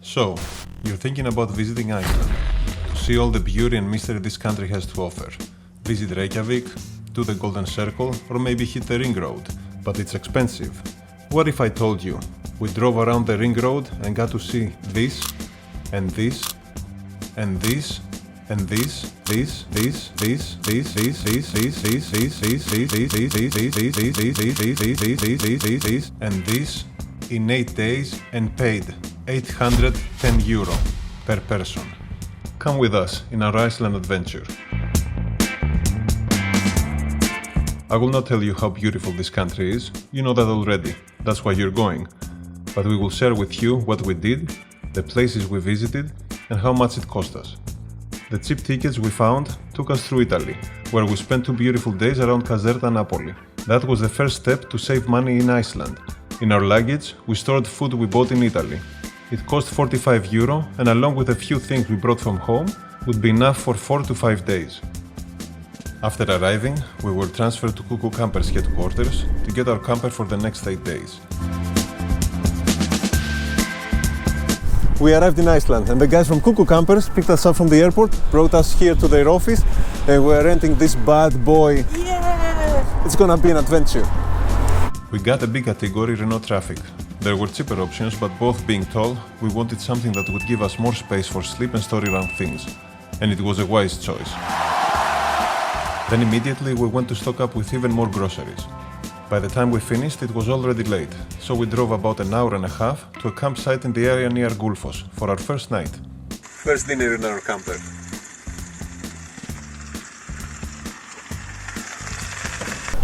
So, you're thinking about visiting Iceland, to see all the beauty and mystery this country has to offer. Visit Reykjavik, do the Golden Circle, or maybe hit the Ring Road, but it's expensive. What if I told you, we drove around the Ring Road and got to see this, and this, and this, and this and this in 8 days and paid €810 per person. Come with us in our Iceland adventure. I will not tell you how beautiful this country is, you know that already, that's why you're going. But we will share with you what we did, the places we visited, and how much it cost us. The cheap tickets we found took us through Italy, where we spent 2 beautiful days around Caserta, Napoli. That was the first step to save money in Iceland. In our luggage, we stored food we bought in Italy. It cost €45, and along with a few things we brought from home, would be enough for 4 to 5 days. After arriving, we were transferred to Kuku Campers headquarters to get our camper for the next 8 days. We arrived in Iceland, and the guys from Kuku Campers picked us up from the airport, brought us here to their office, and we're renting this bad boy. Yeah! It's gonna be an adventure. We got a big category Renault Traffic. There were cheaper options, but both being tall, we wanted something that would give us more space for sleep and store around things. And it was a wise choice. Then immediately we went to stock up with even more groceries. By the time we finished, it was already late, so we drove about an hour and a half to a campsite in the area near Gulfos for our first night. First dinner in our camper.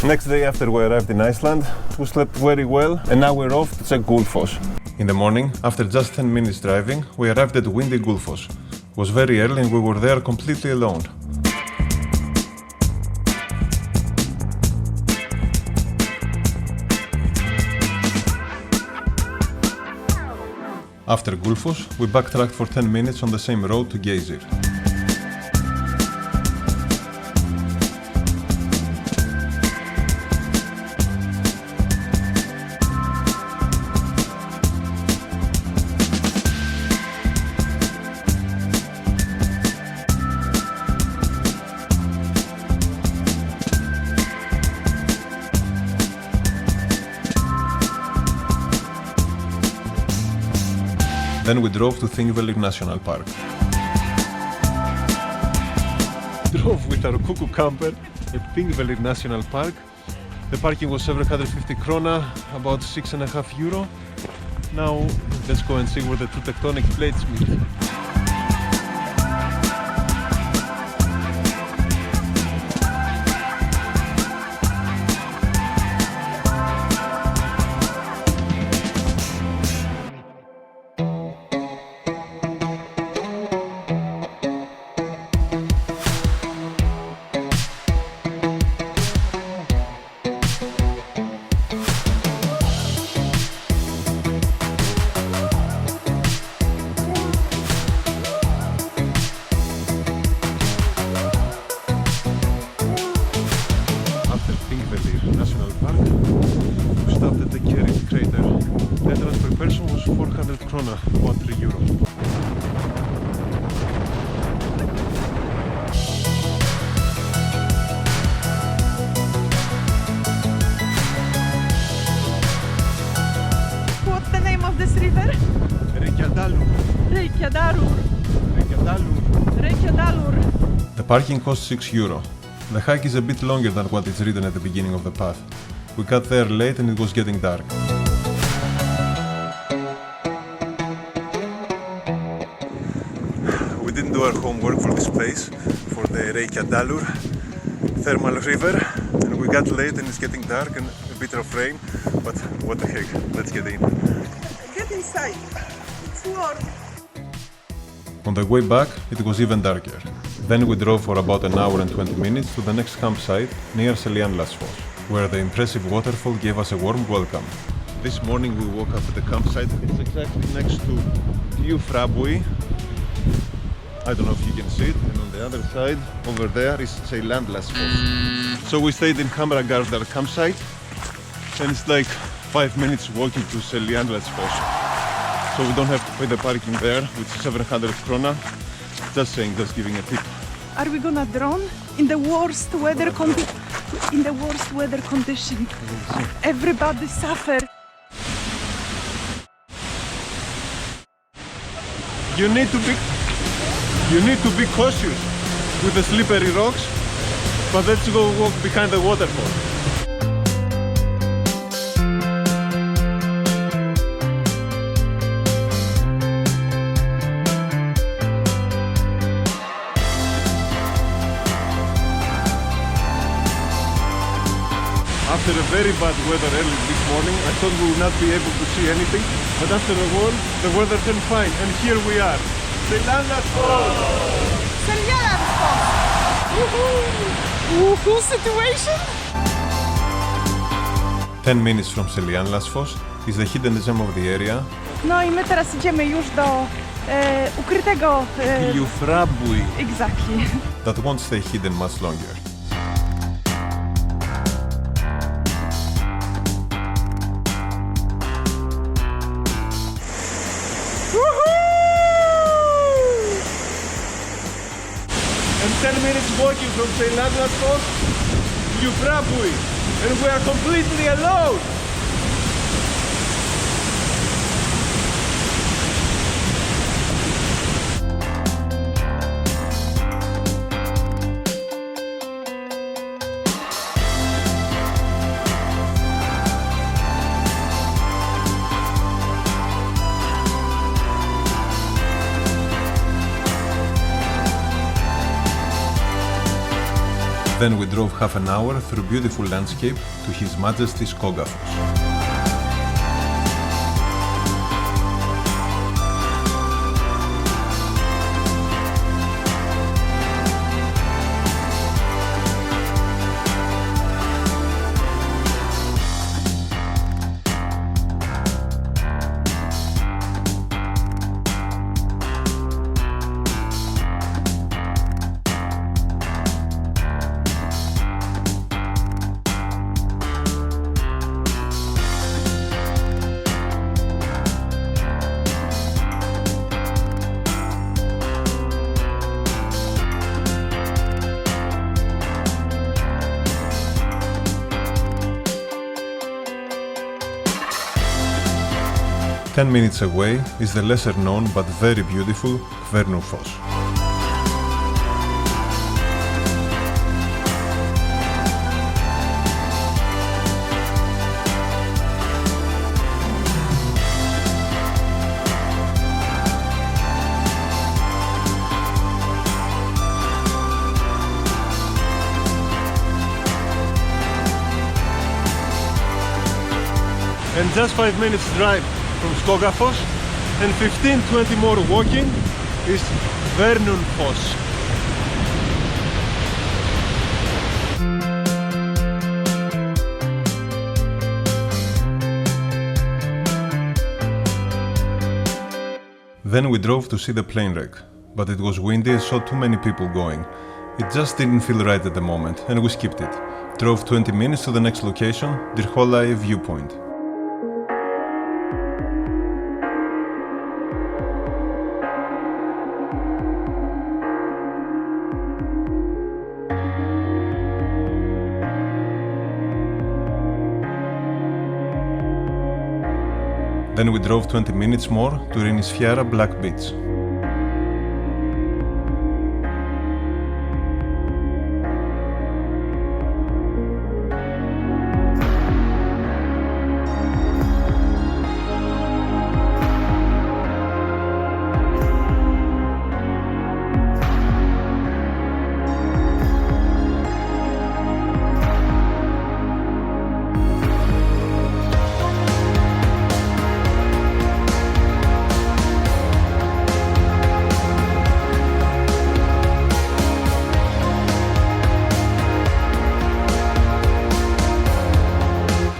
Next day after we arrived in Iceland, we slept very well, and now we're off to check Gulfos. In the morning, after just 10 minutes driving, we arrived at windy Gulfos. It was very early and we were there completely alone. After Gulfos, we backtracked for 10 minutes on the same road to Geysir. Then we drove to Thingvellir National Park. Drove with our Kuku camper at Thingvellir National Park. The parking was 750 krona, about €6.50. Now let's go and see where the two tectonic plates meet. National Park, we stopped at the Kerit crater. The entrance per person was 400 krona, about €3. What's the name of this river? Reykjadalur. Reykjadalur. Reykjadalur. Reykjadalur. The parking cost €6. The hike is a bit longer than what is written at the beginning of the path. We got there late and it was getting dark. We didn't do our homework for this place, for the Reykjadalur thermal river, and we got late and it's getting dark and a bit of rain, but what the heck, let's get in. Get inside. It's warm. On the way back, it was even darker. Then we drove for about an hour and 20 minutes to the next campsite near Seljalandsfoss, where the impressive waterfall gave us a warm welcome. This morning we woke up at the campsite. It's exactly next to Gljufrabui. I don't know if you can see it, and on the other side, over there, is Seljalandsfoss. So we stayed in Hamragardar campsite, and it's like 5 minutes walking to Seljalandsfoss. so we don't have to pay the parking there, which is 700 krona. Just saying, just giving a tip. Are we gonna drown in the worst weather condition? Everybody suffer. You need to be cautious with the slippery rocks, but let's go walk behind the waterfall. After a very bad weather early this morning, I thought we would not be able to see anything, but after a while, the weather turned fine, and here we are. Selianlas Falls! Selianlas Falls! Woohoo situation! 10 minutes from Selianlas Falls is the hidden gem of the area. No i my teraz idziemy już do ukrytego... Iliufrabui. Exactly. That won't stay hidden much longer. And 10 minutes walking from Selianlas Falls, Iliufrabui, and we are completely alone. Then we drove half an hour through beautiful landscape to His Majesty's Skogafoss. Ten minutes away is the lesser known but very beautiful Kvernurfoss. And just 5 minutes drive from Skogafoss and 15-20 more walking is Kvernurfoss. Then we drove to see the plane wreck, but it was windy and saw too many people going. It just didn't feel right at the moment and we skipped it. Drove 20 minutes to the next location, Dircholai Viewpoint. Then we drove 20 minutes more to Rinisfiara Black Beach.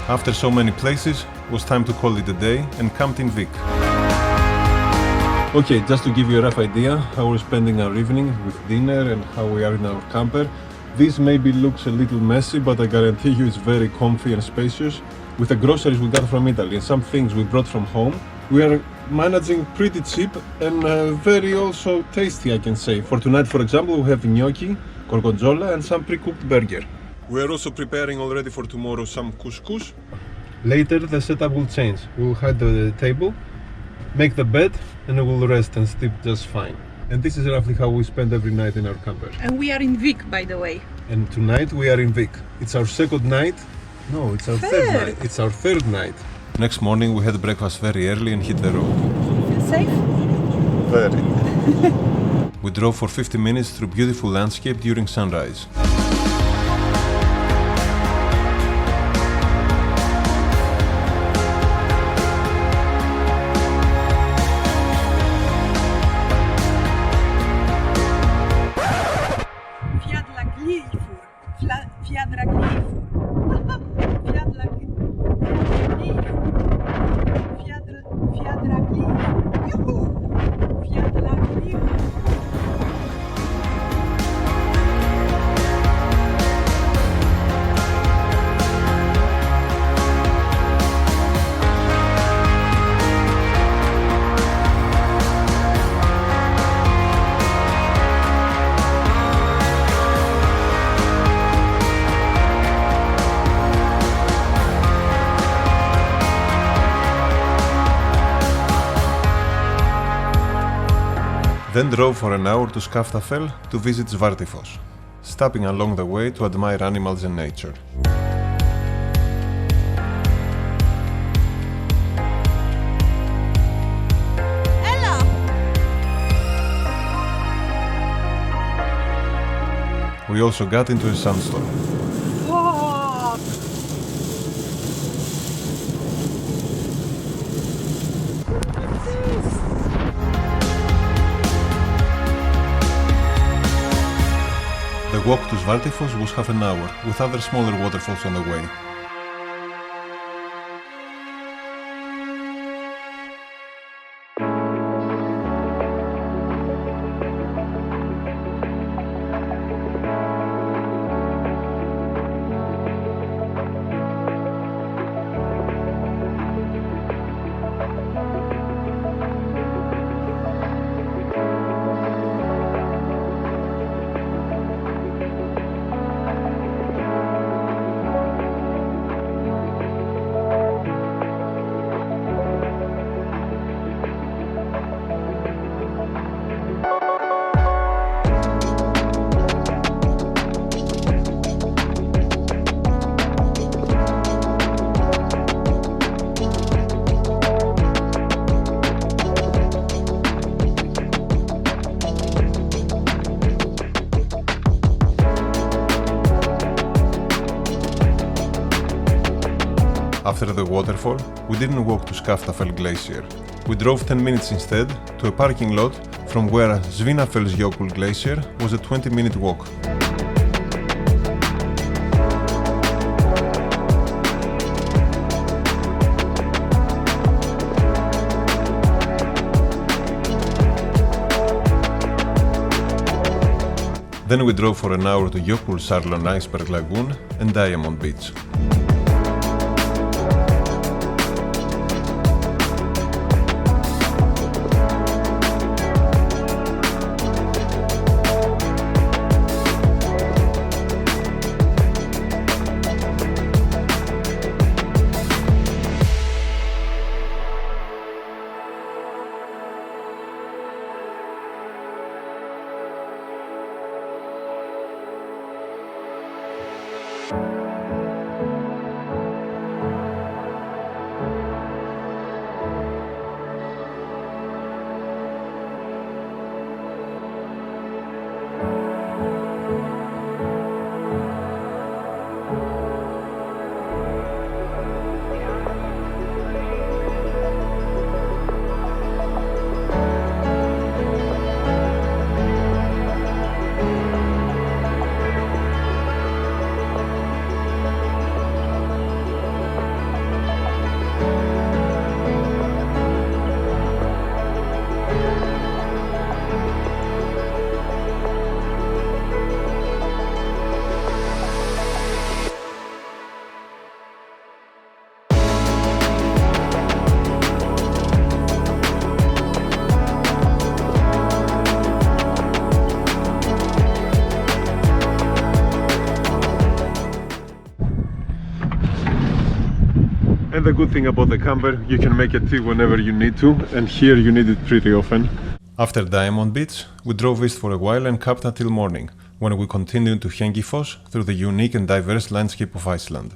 After so many places, it was time to call it a day and camped in Vik. Okay, just to give you a rough idea how we're spending our evening with dinner and how we are in our camper. This maybe looks a little messy, but I guarantee you it's very comfy and spacious. With the groceries we got from Italy and some things we brought from home, we are managing pretty cheap and very also tasty, I can say. For tonight, for example, we have gnocchi, gorgonzola and some pre-cooked burger. We are also preparing already for tomorrow some couscous. Later the setup will change. We will hide the table, make the bed and we will rest and sleep just fine. And this is roughly how we spend every night in our camper. And we are in Vic, by the way. And tonight we are in Vic. It's our second night. No, it's our third night. It's our third night. Next morning we had breakfast very early and hit the road. Safe? Very. We drove for 50 minutes through beautiful landscape during sunrise. Then drove for an hour to Skaftafell to visit Svartifos, stopping along the way to admire animals and nature. Ella! We also got into a sandstorm. Wow. The walk to Svartifos was half an hour, with other smaller waterfalls on the way. After the waterfall, we didn't walk to Skaftafell Glacier. We drove 10 minutes instead to a parking lot from where Svinafellsjökull Glacier was a 20-minute walk. Then we drove for an hour to Jökulsárlón Iceberg Lagoon and Diamond Beach. the good thing about the camper, you can make a tea whenever you need to, and here you need it pretty often. After Diamond Beach, we drove east for a while and camped until morning, when we continued to Hengifoss through the unique and diverse landscape of Iceland.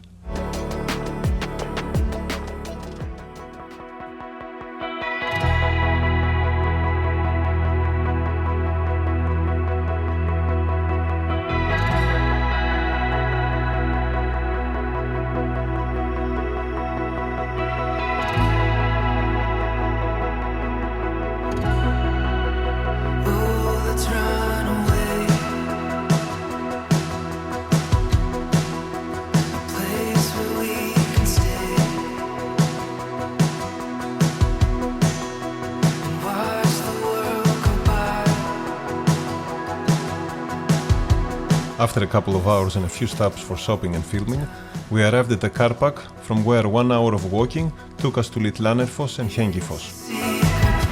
After a couple of hours and a few stops for shopping and filming, we arrived at the car park from where 1 hour of walking took us to Litlanerfoss and Hengifoss.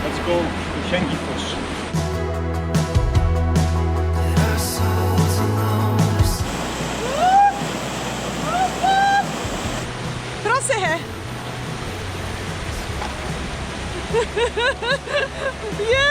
Let's go to Hengifoss. Proszę! Yeah!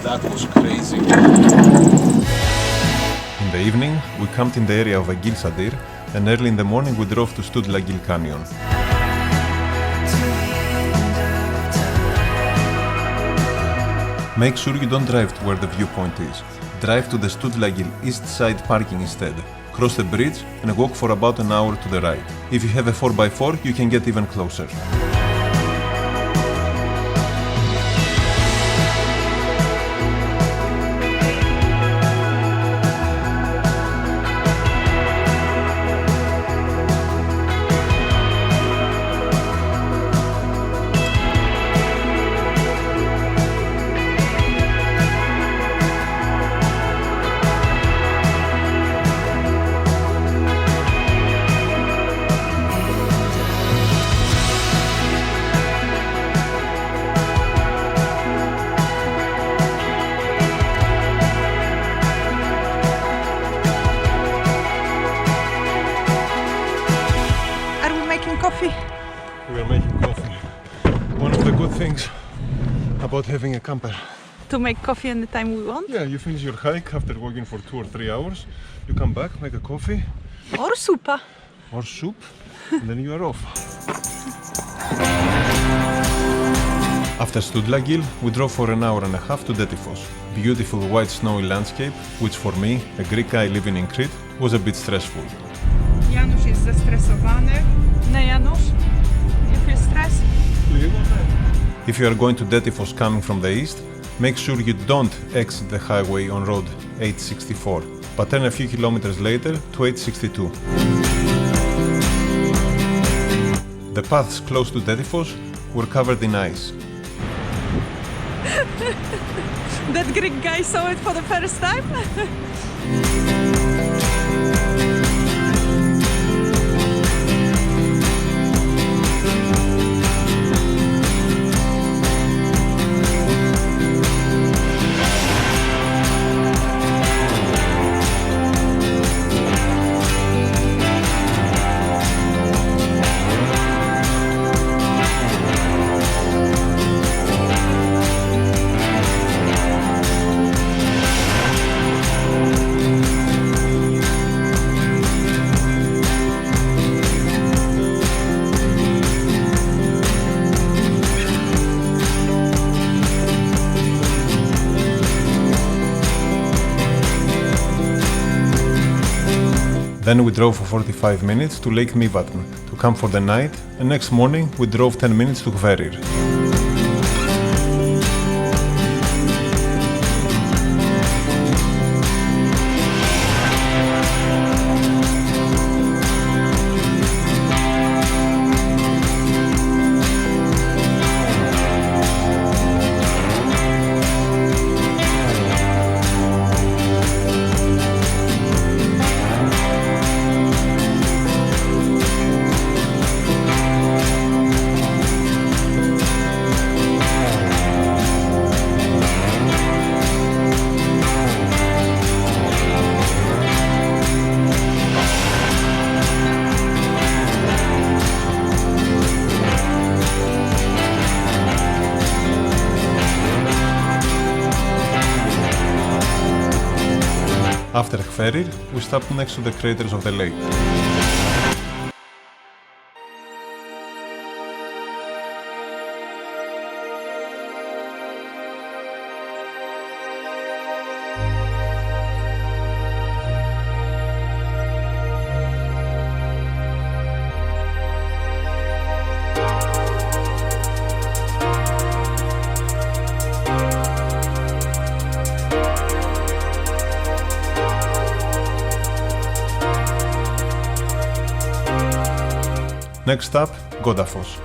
That was crazy. In the evening, we camped in the area of Egilsadir, and early in the morning we drove to Studlagil Canyon. Make sure you don't drive to where the viewpoint is. Drive to the Studlagil east side parking instead. Cross the bridge and walk for about an hour to the right. If you have a 4x4, you can get even closer. Coffee. We are making coffee. One of the good things about having a camper. To make coffee anytime we want? Yeah, you finish your hike after walking for 2 or 3 hours. You come back, make a coffee. Or soup. Or soup, and then you are off. After Studlagil, we drove for an hour and a half to Dettifoss. Beautiful white snowy landscape, which for me, a Greek guy living in Crete, was a bit stressful. Janusz jest zestresowany. Nie, Janusz? You feel stress? If you are going to Dettifoss coming from the east, make sure you don't exit the highway on road 864, but turn a few kilometers later to 862. The paths close to Dettifoss were covered in ice. That Greek guy saw it for the first time? Then we drove for 45 minutes to Lake Mývatn to camp for the night, and next morning we drove 10 minutes to Hverir. After Hverir, we stopped next to the craters of the lake. Next stop, Godafoss.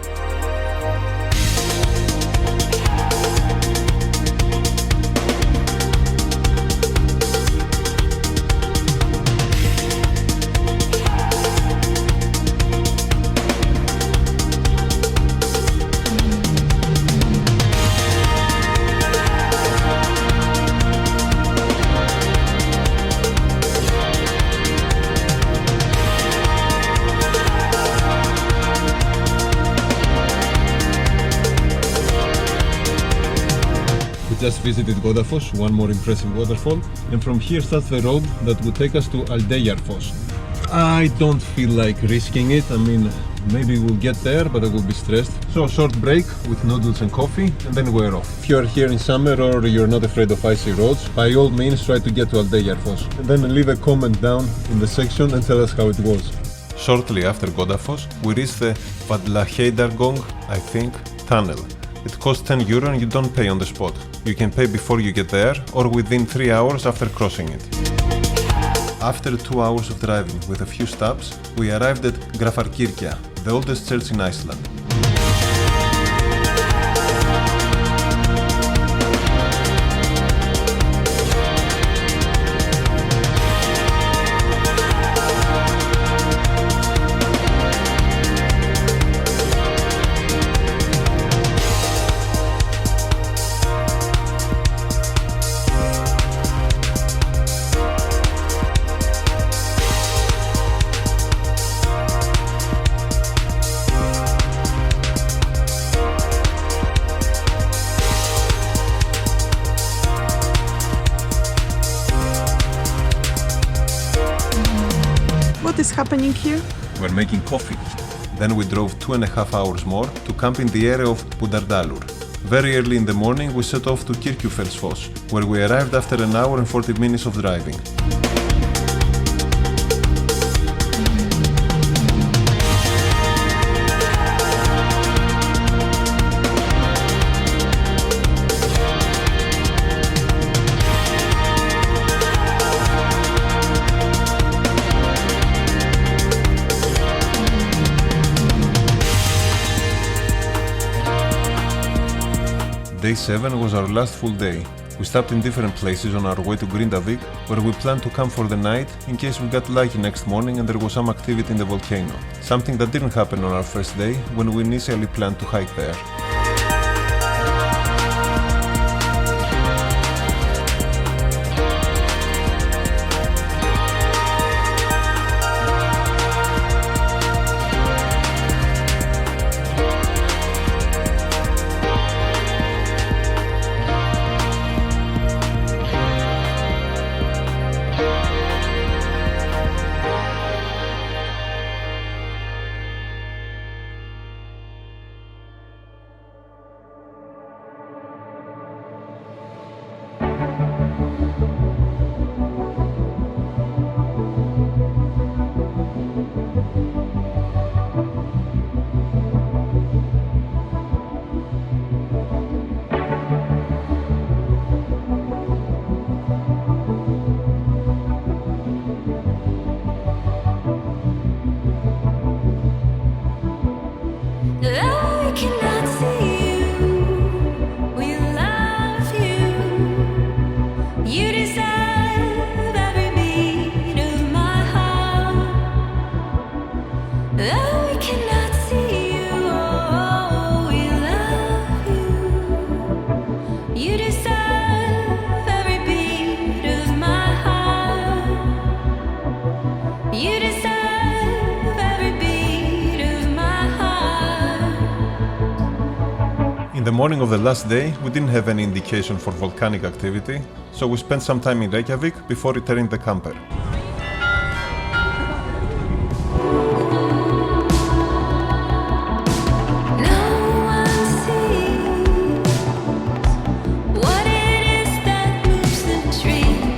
Just visited Godafoss, one more impressive waterfall, and from here starts the road that would take us to Aldeyjarfoss. I don't feel like risking it. I mean, maybe we'll get there, but I will be stressed. So a short break with noodles and coffee, and then we're off. If you're here in summer or you're not afraid of icy roads, by all means try to get to Aldeyjarfoss. And then leave a comment down in the section and tell us how it was. Shortly after Godafoss, we reached the Vallaheildargöng, I think, tunnel. It costs €10 and you don't pay on the spot. You can pay before you get there or within 3 hours after crossing it. After 2 hours of driving with a few stops, we arrived at Grafarkirkja, the oldest church in Iceland. What is happening here? We're making coffee. Then we drove 2.5 hours more to camp in the area of Búðardalur. Very early in the morning we set off to Kirkjufellsfoss, where we arrived after an hour and 40 minutes of driving. Day 7 was our last full day. We stopped in different places on our way to Grindavik, where we planned to camp for the night in case we got lucky next morning and there was some activity in the volcano. Something that didn't happen on our first day when we initially planned to hike there. You deserve every beat of my heart. You deserve every beat of my heart. In the morning of the last day, we didn't have any indication for volcanic activity, so we spent some time in Reykjavik before returning the camper. No one sees what it is that moves the trees.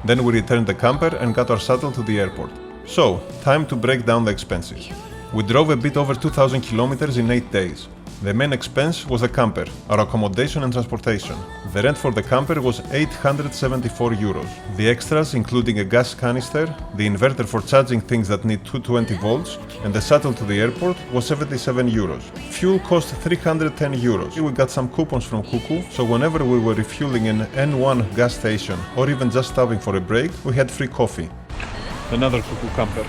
Then we returned the camper and got our shuttle to the airport. So, time to break down the expenses. We drove a bit over 2,000 kilometers in 8 days. The main expense was the camper, our accommodation and transportation. The rent for the camper was 874 euros. The extras, including a gas canister, the inverter for charging things that need 220 volts, and the shuttle to the airport, was 77 euros. Fuel cost 310 euros. We got some coupons from Kuku, so whenever we were refueling in N1 gas station or even just stopping for a break, we had free coffee. Another Kuku camper.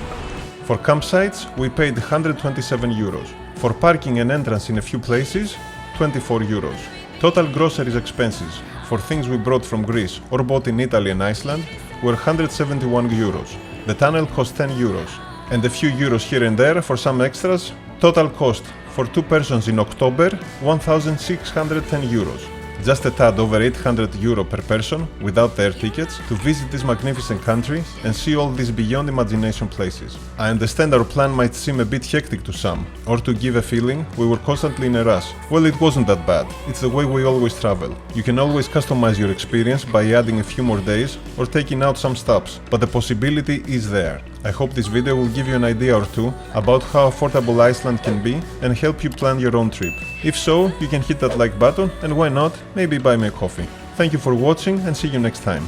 For campsites, we paid 127 euros. For parking and entrance in a few places, 24 euros. Total groceries expenses for things we brought from Greece or bought in Italy and Iceland were 171 euros. The tunnel cost 10 euros. And a few euros here and there for some extras. Total cost for 2 persons in October, 1,610 euros. Just a tad over 800 euro per person, without air tickets, to visit this magnificent country and see all these beyond imagination places. I understand our plan might seem a bit hectic to some, or to give a feeling we were constantly in a rush. Well, it wasn't that bad. It's the way we always travel. You can always customize your experience by adding a few more days or taking out some stops, but the possibility is there. I hope this video will give you an idea or two about how affordable Iceland can be and help you plan your own trip. If so, you can hit that like button and why not, maybe buy me a coffee. Thank you for watching and see you next time.